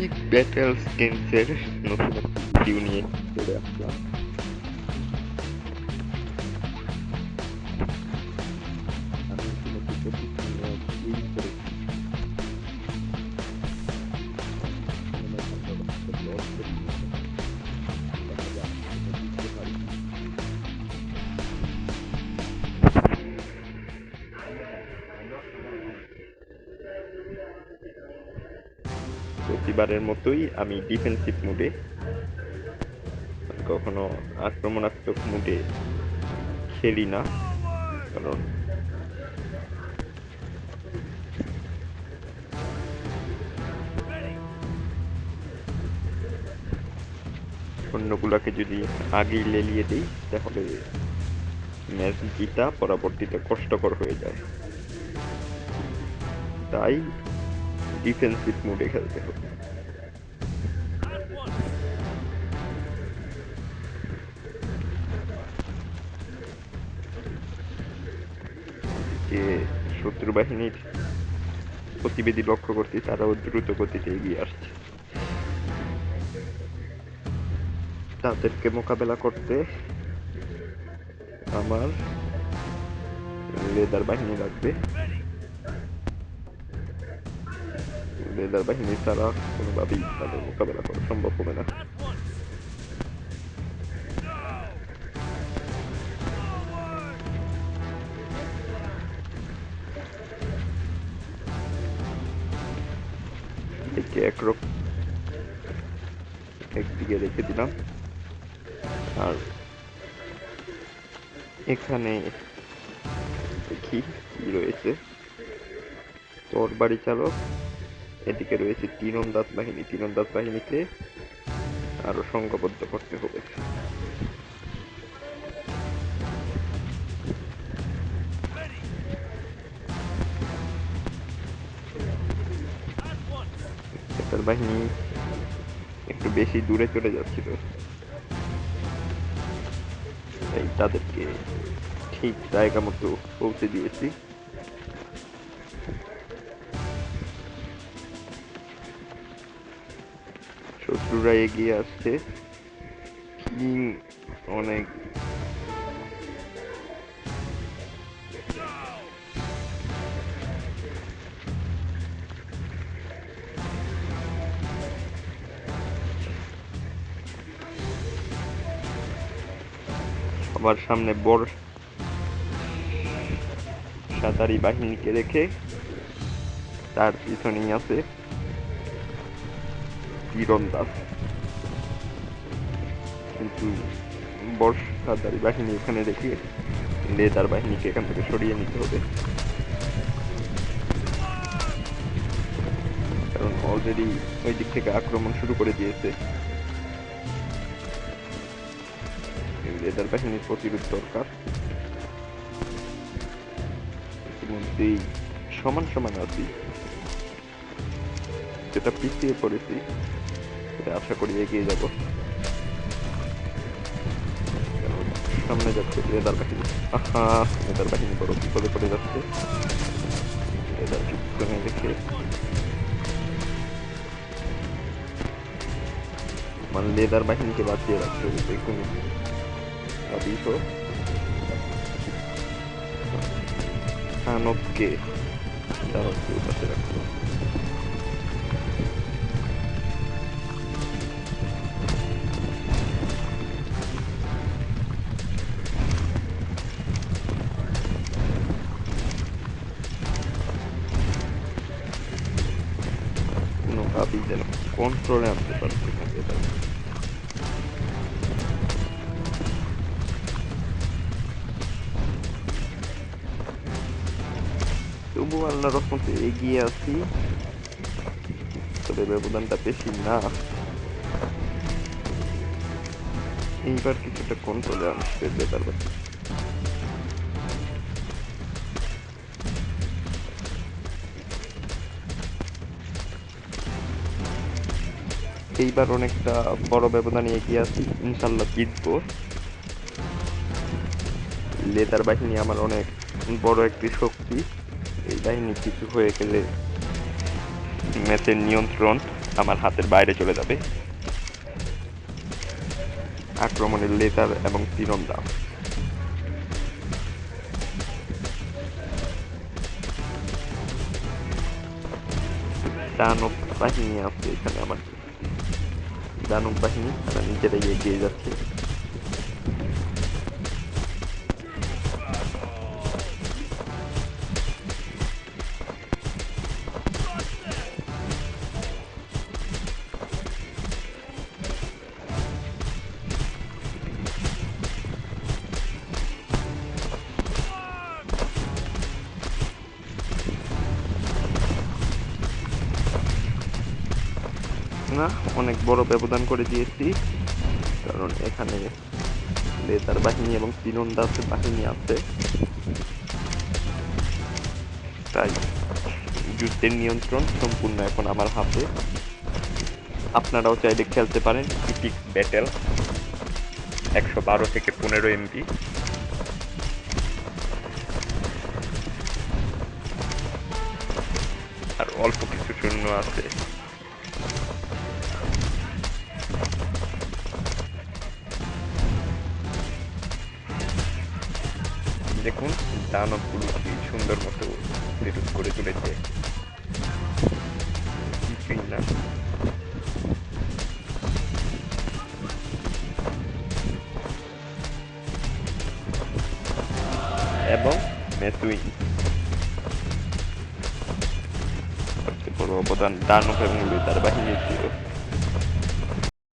Epic battle স্কেন্সের নতুন একটি video নিয়ে চলে আসলাম। আমি ইতিমধ্যে 25 ম্যাচ উইন করেছি। কোনো ম্যাচ আমরা লস করি না। দেখা যাক সেটা জিততে পারি। প্রতিবারের মতোই আমি ডিফেন্সিভ মুডে, কখনো আক্রমণাত্মক মুডে খেলি না, কারণ অন্যগুলাকে যদি আগেই লেলিয়ে দিই তাহলে ম্যাচ জিতা পরবর্তীতে কষ্টকর হয়ে যায়। তাই ডিফেন্সিভ মুডে খেলতে হবে। যে শত্রু বাহিনীর গতিবিধি লক্ষ্য করছি, তারাও দ্রুত গতিতে এগিয়ে আসছে। তাদেরকে মোকাবেলা করতে আমার লেদার বাহিনী লাগবে। লেদার বাহিনী ছাড়া কোনোভাবেই তাদের মোকাবেলা করা সম্ভব হবে না। একে একদিকে রেখে দিলাম, আর এখানে দেখি কি রয়েছে। তরবারি চালক, এদিকে রয়েছে তীরন্দাজ বাহিনী। তীরন্দাজ বাহিনীকে আরো সংঘবদ্ধ করতে হবে। বেতার বাহিনী একটু বেশি দূরে চলে যাচ্ছিল, তাই তাদেরকে ঠিক জায়গা মতো পৌঁছে দিয়েছি। শত্রুরা এগিয়ে আসছে। কিং অনেক সবার সামনে বড় সাঁতারি বাহিনীকে রেখে তার পিছনেই আছে তীরন্দাজ। কিন্তু বর্ষাধারী বাহিনী এখানে রেখে লেদার বাহিনীকে এখান থেকে সরিয়ে নিতে হবে, কারণ অলরেডি ওই দিক থেকে আক্রমণ শুরু করে দিয়েছে। লেদার বাহিনীর প্রতিরোধ দরকার। ইতিমধ্যেই সমান সমান আছি, যেটা পিছিয়ে পড়েছি সেটা আশা করি এগিয়ে যাব। সামনে যাচ্ছে লেদার বাহিনী। লেদার বাহিনী বড় বিপদে পড়ে যাচ্ছে। লেদার পিছনে রেখে মানে লেদার বাহিনীকে বাঁচিয়ে রাখতে হবে। দেখুন আদিস খানবকে কাছে রাখতে হবে। কোনোভাবেই যেন কন্ট্রোলে আনতে পারছি না এটা। তবু আল্লাহ রহমতে এগিয়ে আছি, তবে ব্যবধানটা বেশি না। এইবার কিছুটা কন্ট্রোলে আনতে বেটার। এইবার অনেকটা বড় ব্যবধানে এগিয়ে আছি, ইনশাল্লাহ জিতবো। লেদার বাহিনী আমার অনেক বড় একটি শক্তি। এই বাহিনী কিছু হয়ে গেলে ম্যাচের নিয়ন্ত্রণ আমার হাতের বাইরে চলে যাবে। আক্রমণের লেজার এবং তীরন্দাজ। দানব বাহিনী আছে এখানে, আমার দানব বাহিনী তারা নিজেরাই এগিয়ে যাচ্ছে। না, অনেক বড় ব্যবধান করে দিয়েছি, কারণ এখানে লেজার বাহিনী এবং তীরন্দাজ বাহিনী আছে। তাই যুদ্ধের নিয়ন্ত্রণ সম্পূর্ণ এখন আমার হাতে। আপনারাও চাইলে খেলতে পারেন ইপিক ব্যাটেল, 112 থেকে 15 MB। আর অল্প কিছু শূন্য আছে। দেখুন দানবগুলো কি সুন্দর মতো বিরোধ করে তুলেছে, কিছুই না। এবং মেসুইং, সবচেয়ে বড় অবদান দানব এবং লেজার বাহিনীর ছিল।